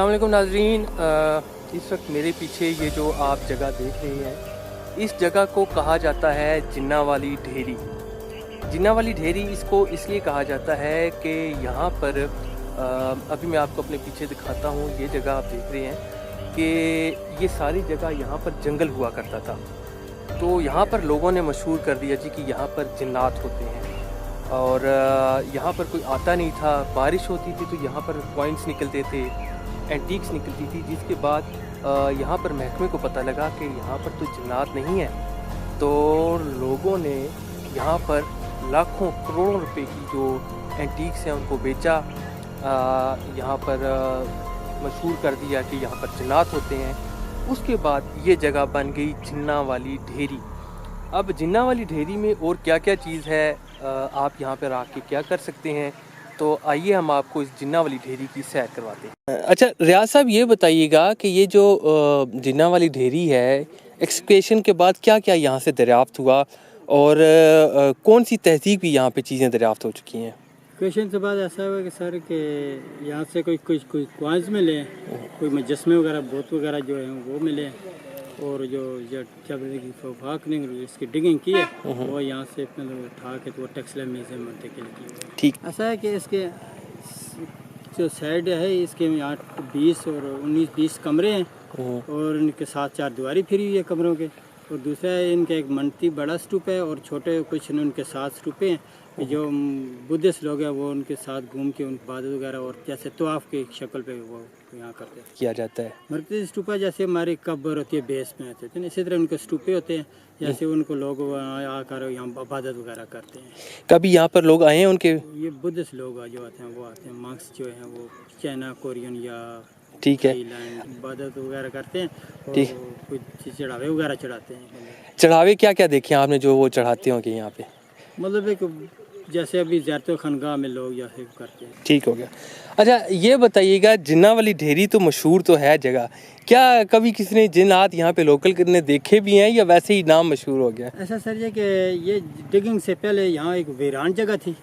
अस्सलाम वालेकुम नाज़रीन। इस वक्त मेरे पीछे ये जो आप जगह देख रहे हैं, इस जगह को कहा जाता है जिन्ना वाली ढेरी। जिन्ना वाली ढेरी इसको इसलिए कहा जाता है कि यहाँ पर अभी मैं आपको अपने पीछे दिखाता हूँ। ये जगह आप देख रहे हैं कि ये सारी जगह यहाँ पर जंगल हुआ करता था। तो यहाँ पर लोगों ने मशहूर कर दिया जी कि यहाँ पर जिन्नात होते हैं और यहाँ पर कोई आता नहीं था। बारिश होती थी तो यहाँ पर कॉइन्स निकलते थे, एंटीक्स निकलती थी, जिसके बाद यहाँ पर महकमे को पता लगा कि यहाँ पर तो जिन्नात नहीं है। तो लोगों ने यहाँ पर लाखों करोड़ों रुपए की जो एंटीक्स हैं उनको बेचा, यहाँ पर मशहूर कर दिया कि यहाँ पर जिन्नात होते हैं। उसके बाद ये जगह बन गई जिन्ना वाली ढेरी। अब जिन्ना वाली ढेरी में और क्या क्या चीज़ है, आप यहाँ पर आके क्या कर सकते हैं, तो आइए हम आपको इस जिन्ना वाली ढेरी की सैर करवाते हैं। अच्छा रियाज साहब, ये बताइएगा कि ये जो जिन्ना वाली ढेरी है, एक्सकवेशन के बाद क्या क्या यहाँ से दरियाफ्त हुआ और कौन सी तहजीब की यहाँ पे चीज़ें दरियाफ्त हो चुकी हैं? क्वेश्चन के बाद ऐसा हुआ कि सर के यहाँ से कोई क्वाइंस मिले, कोई मुजस्मे वगैरह, बोत वगैरह जो हैं वो मिले, और जो फाक ने इसकी डिगिंग की है वो यहाँ से उठा के तो वो टेक्सटाइल म्यूजियम के लिए। ठीक, ऐसा है कि इसके जो साइड है इसके यहाँ 20 और 19-20 कमरे हैं और इनके साथ 4 दीवारी फिरी हुई है कमरों के, और दूसरा है इनका एक मनती बड़ा स्तूप है और छोटे कुछ उनके 7 स्तूपे हैं कि जो बुद्धिस्ट लोग हैं वो उनके साथ घूम के उन इबादत वगैरह और जैसे तवाफ की शक्ल पे वो यहाँ करते हैं, किया जाता है। मरकज़ी स्तूपा जैसे हमारी कब्र होती है बेस में होते हैं, इसी तरह उनके स्तूपे होते हैं, जैसे उनको लोग आकर यहाँ इबादत वगैरह करते हैं। कभी यहाँ पर लोग आए हैं उनके? ये बुद्धिस्ट लोग जो आते हैं वो आते हैं, मांग्स जो हैं वो चाइना, कोरियन या ठीक है, इबादत वगैरह करते हैं और ठीक, कुछ चढ़ावे वगैरह चढ़ाते हैं। चढ़ावे क्या क्या देखे आपने जो वो चढ़ाते होंगे यहाँ पे? मतलब एक जैसे अभी ज़्यारत खानगाह में लोग जैसे करते हैं। ठीक हो गया। अच्छा ये बताइएगा, जिन्ना वाली ढेरी तो मशहूर तो है जगह, क्या कभी किसी ने जिन्नात यहाँ पे लोकल करने देखे भी हैं या वैसे ही नाम मशहूर हो गया? ऐसा सर ये कि ये डिगिंग से पहले यहाँ एक वीरान जगह थी,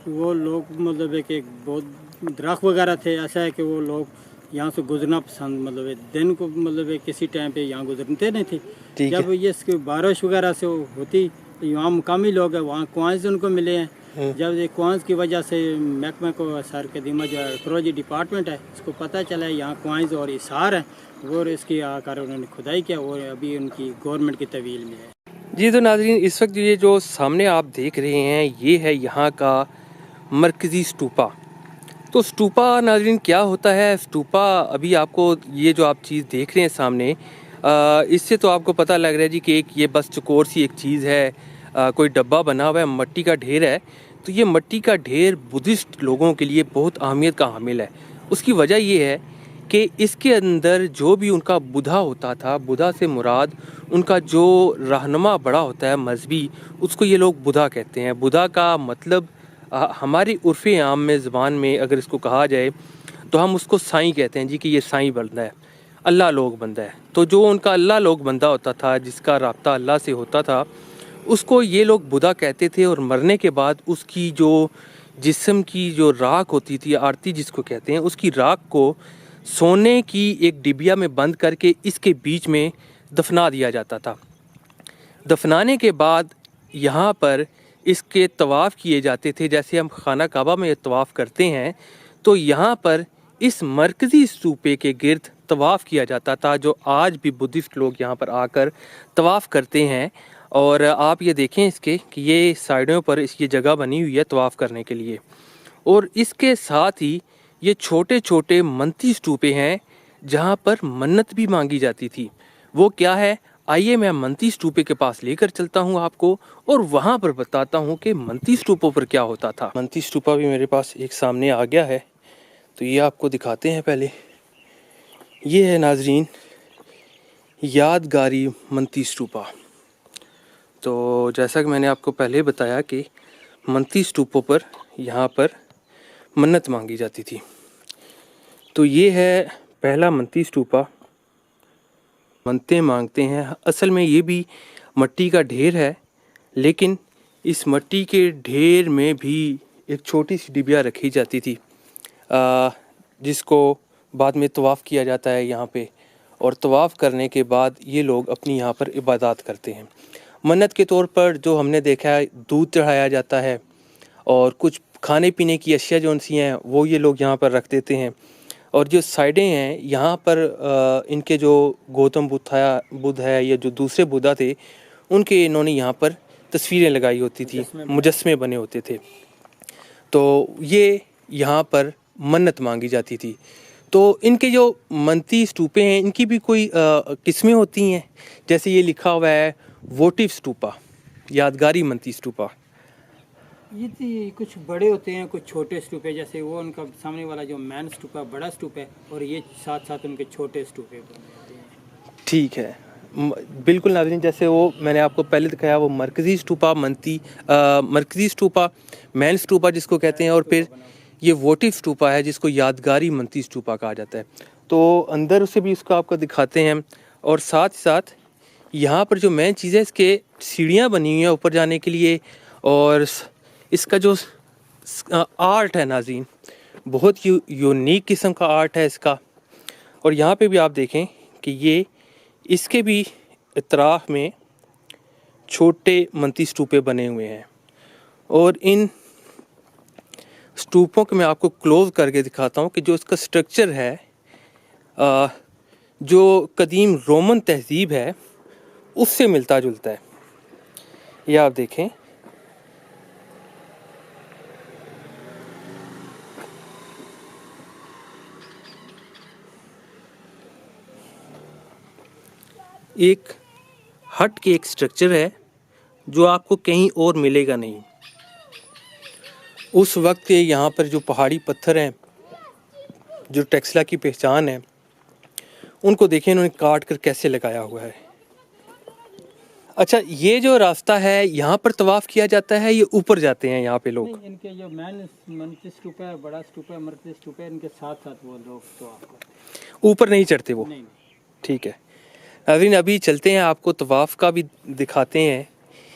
वो लोग मतलब एक बहुत दरख्त वगैरह थे। ऐसा है कि वो लोग यहाँ से गुजरना पसंद, मतलब दिन को मतलब किसी टाइम पे यहाँ गुजरते नहीं थे। जब ये इसकी बारिश वगैरह से होती तो यहाँ मुकामी लोग हैं, वहाँ क्वाइंस उनको मिले हैं। जब ये क्वाइंस की वजह से महकमे को सर कदीमा जो आर्कियोलॉजी डिपार्टमेंट है इसको पता चला है यहाँ क्वाइंस और इसार है, और इसकी आकर उन्होंने खुदाई किया और अभी उनकी गवर्नमेंट की तवील में है। जी तो नाज़रीन, इस वक्त ये जो सामने आप देख रहे हैं ये है यहाँ का मरकज़ी स्तूपा। तो स्तूपा नाज़रीन क्या होता है? स्तूपा अभी आपको ये जो आप चीज़ देख रहे हैं सामने, इससे तो आपको पता लग रहा है जी कि एक ये बस चकोर सी एक चीज़ है, कोई डब्बा बना हुआ है, मट्टी का ढेर है। तो ये मट्टी का ढेर बुद्धिस्ट लोगों के लिए बहुत अहमियत का हामिल है। उसकी वजह ये है कि इसके अंदर जो भी उनका बुधा होता था, बुधा से मुराद उनका जो रहनुमा बड़ा होता है मजहबी, उसको ये लोग बुधा कहते हैं। बुधा का मतलब हमारी उर्फ़ आम में ज़बान में अगर इसको कहा जाए तो हम उसको साईं कहते हैं जी कि ये साईं बंदा है, अल्लाह लोग बंदा है। तो जो उनका अल्लाह लोग बंदा होता था, जिसका राब्ता अल्लाह से होता था, उसको ये लोग बुधा कहते थे। और मरने के बाद उसकी जो जिस्म की जो राख होती थी, आरती जिसको कहते हैं, उसकी राख को सोने की एक डिबिया में बंद करके इसके बीच में दफना दिया जाता था। दफनाने के बाद यहाँ पर इसके तवाफ़ किए जाते थे, जैसे हम खाना काबा में तवाफ़ करते हैं। तो यहाँ पर इस मरकज़ी स्तूपे के गिर्द तवाफ़ किया जाता था, जो आज भी बुद्धिस्ट लोग यहाँ पर आकर तवाफ़ करते हैं। और आप ये देखें इसके कि ये साइडों पर इसकी जगह बनी हुई है तवाफ़ करने के लिए। और इसके साथ ही ये छोटे छोटे मनती स्तूपे हैं जहाँ पर मन्नत भी मांगी जाती थी। वो क्या है, आइए मैं मनती स्तूपे के पास लेकर चलता हूँ आपको और वहाँ पर बताता हूँ कि मनती स्तूपों पर क्या होता था। मनती स्तूपा भी मेरे पास एक सामने आ गया है, तो ये आपको दिखाते हैं। पहले ये है नाजरीन यादगारी मनती स्तूपा। तो जैसा कि मैंने आपको पहले बताया कि मनती स्तूपों पर यहाँ पर मन्नत मांगी जाती थी। तो ये है पहला मनती स्तूपा, मन्नतें मांगते हैं। असल में ये भी मट्टी का ढेर है, लेकिन इस मट्टी के ढेर में भी एक छोटी सी डिबिया रखी जाती थी जिसको बाद में तवाफ़ किया जाता है यहाँ पे, और तवाफ़ करने के बाद ये लोग अपनी यहाँ पर इबादत करते हैं। मन्नत के तौर पर जो हमने देखा है, दूध चढ़ाया जाता है और कुछ खाने पीने की अशिया जो सी हैं वो ये लोग यहाँ पर रख देते हैं। और जो साइडें हैं यहाँ पर इनके जो गौतम बुद्ध है या जो दूसरे बुद्धा थे, उनके इन्होंने यहाँ पर तस्वीरें लगाई होती थी, मुजस्मे बने होते थे। तो ये यहाँ पर मन्नत मांगी जाती थी। तो इनके जो मनती स्तूपे हैं, इनकी भी कोई किस्में होती हैं। जैसे ये लिखा हुआ है वोटिव स्तूपा, यादगारी मनती स्तूपा। ये कुछ बड़े होते हैं, कुछ छोटे स्तूप है। जैसे वो उनका सामने वाला जो मैन स्तूप है बड़ा स्तूप है, और ये साथ साथ उनके छोटे स्तूप है। ठीक है, बिल्कुल नाज़रीन, जैसे वो मैंने आपको पहले दिखाया वो मरकज़ी स्तूपा मरकज़ी स्तूपा, मैन स्तूपा जिसको कहते हैं, और फिर ये वोटिव स्तूपा है जिसको यादगारी मनती स्तूपा कहा जाता है। तो अंदर उसे भी इसको आपको दिखाते हैं। और साथ साथ यहाँ पर जो मेन चीज़ है, इसके सीढ़ियाँ बनी हुई हैं ऊपर जाने के लिए, और इसका जो आर्ट है नाज़रीन, बहुत यूनिक किस्म का आर्ट है इसका। और यहाँ पे भी आप देखें कि ये इसके भी इतराफ में छोटे मनती स्तूपे बने हुए हैं। और इन स्तूपों को मैं आपको क्लोज करके दिखाता हूँ कि जो इसका स्ट्रक्चर है, जो कदीम रोमन तहज़ीब है उससे मिलता जुलता है। ये आप देखें, एक हट के एक स्ट्रक्चर है जो आपको कहीं और मिलेगा नहीं। उस वक्त के यहाँ पर जो पहाड़ी पत्थर हैं, जो टेक्सला की पहचान है, उनको देखें इन्होंने काट कर कैसे लगाया हुआ है। अच्छा, ये जो रास्ता है यहाँ पर तवाफ़ किया जाता है, ये ऊपर जाते हैं यहाँ पे लोग? इनके जो मनती स्तूप है, बड़ा स्तूप है, मरकज़ी स्तूप है, इनके साथ साथ वो लोग तो ऊपर नहीं चढ़ते वो? नहीं। ठीक है नाज़रीन, अभी चलते हैं, आपको तवाफ़ का भी दिखाते हैं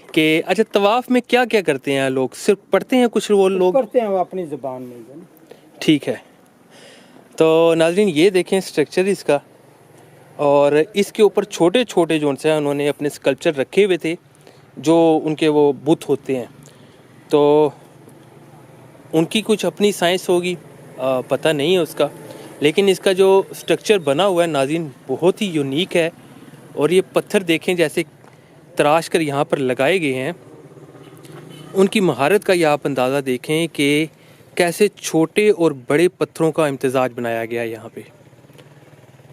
कि अच्छा तवाफ़ में क्या क्या करते हैं लोग। सिर्फ पढ़ते हैं कुछ वो लोग? पढ़ते हैं वो अपनी ज़बान में। ठीक है, तो नाज़रीन ये देखें स्ट्रक्चर इसका, और इसके ऊपर छोटे छोटे जो से उन्होंने अपने स्कल्पचर रखे हुए थे, जो उनके वो बुत होते हैं। तो उनकी कुछ अपनी साइंस होगी, पता नहीं है उसका, लेकिन इसका जो स्ट्रक्चर बना हुआ है नाज़रीन बहुत ही यूनिक है। और ये पत्थर देखें जैसे तराश कर यहाँ पर लगाए गए हैं, उनकी महारत का ये आप अंदाज़ा देखें कि कैसे छोटे और बड़े पत्थरों का इम्तिजाज बनाया गया है यहाँ पे।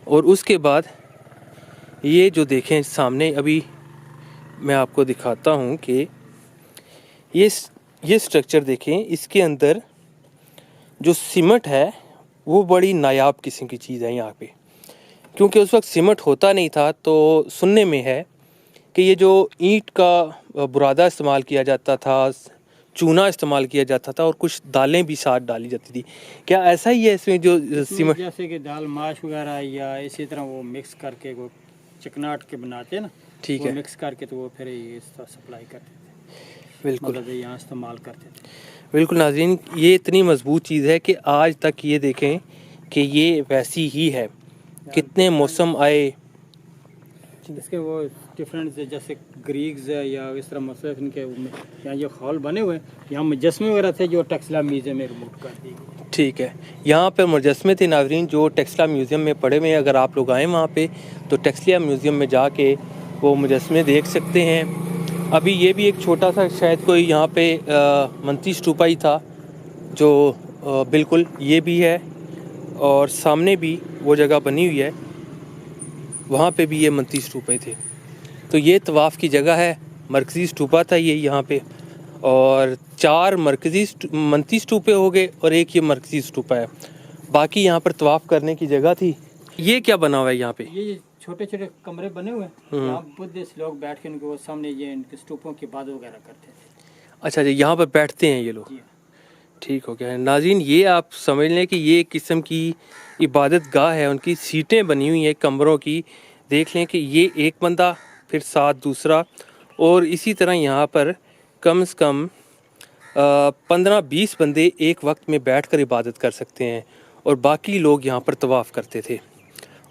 और उसके बाद ये जो देखें सामने, अभी मैं आपको दिखाता हूँ कि ये स्ट्रक्चर देखें, इसके अंदर जो सीमेंट है वो बड़ी नायाब किस्म की चीज़ है यहाँ पे, क्योंकि उस वक्त सीमेंट होता नहीं था। तो सुनने में है कि ये जो ईंट का बुरादा इस्तेमाल किया जाता था, चूना इस्तेमाल किया जाता था, और कुछ दालें भी साथ डाली जाती थी। क्या ऐसा ही है इसमें जो सीमेंट? जैसे कि दाल माश वगैरह या इसी तरह वो मिक्स करके वो चिकनाट के बनाते हैं ना, ठीक है, मिक्स करके तो वो फिर सप्लाई करते थे। बिल्कुल, मतलब यहाँ इस्तेमाल करते थे। बिल्कुल नाज़रीन, ये इतनी मजबूत चीज़ है कि आज तक ये देखें कि ये वैसी ही है। कितने मौसम आए, इसके वो डिफरेंट जैसे ग्रीक्स है या इस तरह मतलब इनके यहाँ जो हॉल बने हुए हैं, यहाँ मुजस्मे वगैरह थे जो टेक्सला म्यूजियम में रिमूव कर दी। ठीक है, यहाँ पर मुजस्मे थे नाज़रीन जो टेक्सला म्यूज़ियम में पड़े हुए हैं। अगर आप लोग आएँ वहाँ पे तो टेक्सला म्यूज़ियम में जाके वो मुजस्मे देख सकते हैं। अभी ये भी एक छोटा सा शायद कोई यहाँ पे मनती स्तूपा ही था जो बिल्कुल ये भी है, और सामने भी वो जगह बनी हुई है, वहाँ पे भी ये मनती स्तूपे थे। तो ये तवाफ़ की जगह है, मरकज़ी स्तूपा था ये यहाँ पे, और 4 मरकज़ी मनती स्तूपे हो गए और एक ये मरकज़ी स्तूपा है। बाकी यहाँ पर तवाफ़ करने की जगह थी। ये क्या बना हुआ है यहाँ पे? ये छोटे छोटे कमरे बने हुए हैं, यहाँ बुद्धिस्ट लोग बैठ के उनके वो सामने ये इनके स्तूपों की इबादत वगैरह करते थे। अच्छा जी, यहाँ पर बैठते हैं ये लोग? ठीक हो गया नाज़रीन, ये आप समझ लें कि ये एक किस्म की इबादत गाह है। उनकी सीटें बनी हुई हैं कमरों की, देख लें कि ये एक बंदा, फिर साथ दूसरा, और इसी तरह यहाँ पर कम से कम 15-20 बंदे एक वक्त में बैठकर इबादत कर सकते हैं। और बाकी लोग यहाँ पर तवाफ़ करते थे।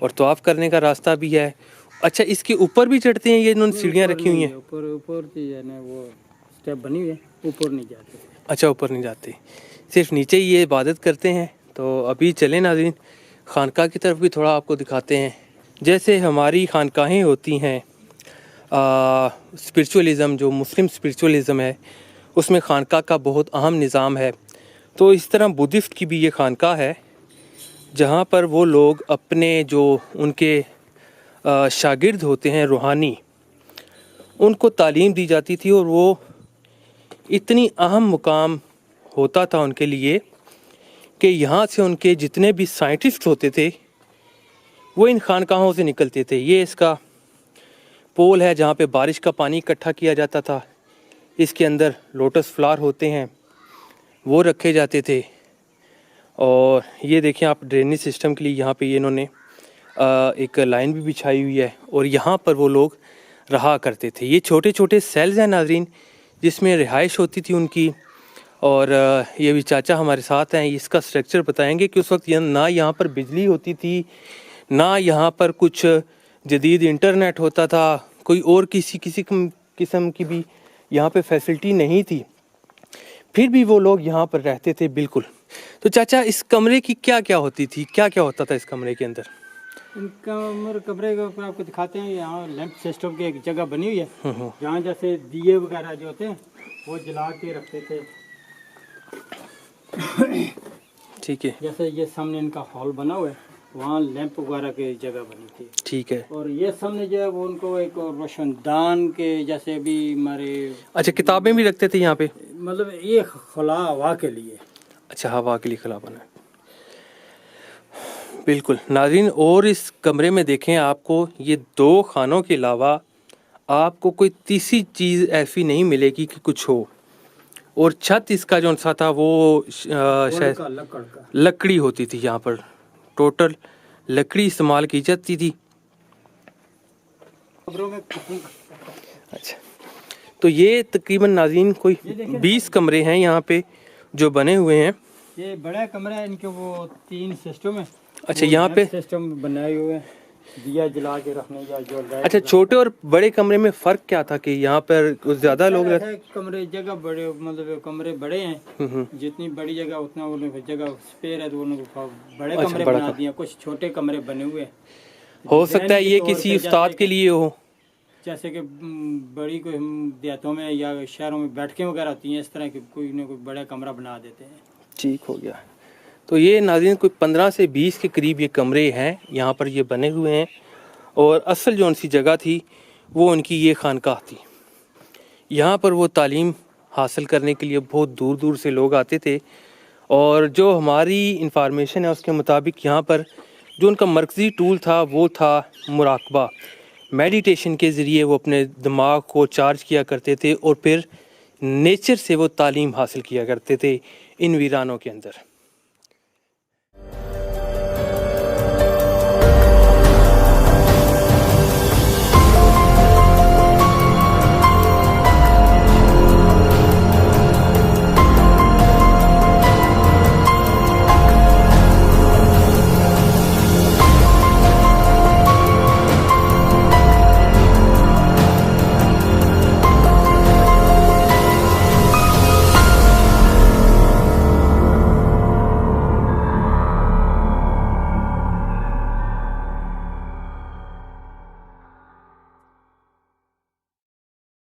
और तवाफ़ करने का रास्ता भी है। अच्छा, इसके ऊपर भी चढ़ते हैं? ये इन्होंने सीढ़ियाँ रखी हुई हैं? ऊपर है ना, वो स्टेप बनी हुई है, ऊपर नहीं जाते। अच्छा, ऊपर नहीं जाते, सिर्फ नीचे ही ये इबादत करते हैं। तो अभी चलें नाज़रीन, खानका की तरफ भी थोड़ा आपको दिखाते हैं। जैसे हमारी खानकाहें होती हैं, स्पिरिचुअलिज़म जो मुस्लिम स्पिरिचुअलिज़म है, उसमें खानका का बहुत अहम निज़ाम है। तो इस तरह बुद्धिस्ट की भी ये खानका है, जहाँ पर वो लोग अपने जो उनके शागिर्द होते हैं रूहानी, उनको तालीम दी जाती थी। और वो इतनी अहम मुकाम होता था उनके लिए कि यहाँ से उनके जितने भी साइंटिस्ट होते थे वो इन खानकाहों से निकलते थे। ये इसका पोल है जहाँ पे बारिश का पानी इकट्ठा किया जाता था। इसके अंदर लोटस फ्लावर होते हैं, वो रखे जाते थे। और ये देखें आप, ड्रेनेज सिस्टम के लिए यहाँ पे ये इन्होंने एक लाइन भी बिछाई हुई है और यहाँ पर वो लोग रहा करते थे। ये छोटे छोटे सेल्स हैं नाज़रीन, जिसमें रिहाइश होती थी उनकी। और ये भी चाचा हमारे साथ हैं, इसका स्ट्रक्चर बताएंगे कि उस वक्त ना यहाँ पर बिजली होती थी, ना यहाँ पर कुछ जदीद इंटरनेट होता था, कोई और किसी किस्म की भी यहाँ पे फैसिलिटी नहीं थी। फिर भी वो लोग यहाँ पर रहते थे बिल्कुल। तो चाचा, इस कमरे की क्या क्या होती थी, क्या क्या होता था इस कमरे के अंदर? कमरे के ऊपर आपको दिखाते हैं। यहाँ लैंप सिस्टम की एक जगह बनी हुई है, जहाँ जैसे दिए वगैरह जो होते हैं वो जला के रखते थे। ठीक है। जैसे ये सामने इनका हॉल बना हुआ है, वहाँ लैंप वगैरह की जगह बनी थी। ठीक है। और ये सामने जो है वो उनको एक रोशनदान के जैसे भी हमारे, अच्छा, किताबें भी रखते थे यहाँ पे? मतलब ये खुला हवा के लिए। अच्छा, हवा के लिए खुला बना है, बिल्कुल नाज़रीन। और इस कमरे में देखें, आपको ये 2 खानों के अलावा आपको कोई तीसरी चीज़ ऐसी नहीं मिलेगी कि कुछ हो। और छत इसका जो सा था वो शायद लकड़ी होती थी। यहाँ पर टोटल लकड़ी इस्तेमाल की जाती थी। अच्छा, तो ये तकरीबन नाज़रीन कोई 20 कमरे हैं यहाँ पे जो बने हुए हैं। ये बड़ा कमरा है, इनके वो 3 सिस्टम है। अच्छा, यहाँ पे सिस्टम बनाए हुए हैं दिया जला के रखने या जो। अच्छा, छोटे और बड़े कमरे में फ़र्क क्या था कि यहाँ पर कुछ ज़्यादा लोग रहते? कमरे जगह बड़े, मतलब कमरे बड़े हैं, जितनी बड़ी जगह उतना उन्होंने जगह स्पेयर है, तो उन्होंने बड़े कमरे बना दिए। कुछ छोटे कमरे बने हुए हैं। हो सकता है ये किसी उस्ताद के लिए हो, जैसे कि बड़ी कोई देहातों में या शहरों में बैठकें वगैरह होती हैं, इस तरह के कोई न कोई बड़ा कमरा बना देते हैं। ठीक हो गया। तो ये नाज़रीन कोई 15 से 20 के करीब ये कमरे हैं यहाँ पर ये बने हुए हैं। और असल जो उनकी जगह थी वो उनकी ये खानकाह थी। यहाँ पर वो तालीम हासिल करने के लिए बहुत दूर दूर से लोग आते थे। और जो हमारी इंफॉर्मेशन है उसके मुताबिक यहाँ पर जो उनका मरकज़ी टूल था वो था मुराकबा। मेडिटेशन के ज़रिए वो अपने दिमाग को चार्ज किया करते थे और फिर नेचर से वो तालीम हासिल किया करते थे इन वीरानों के अंदर।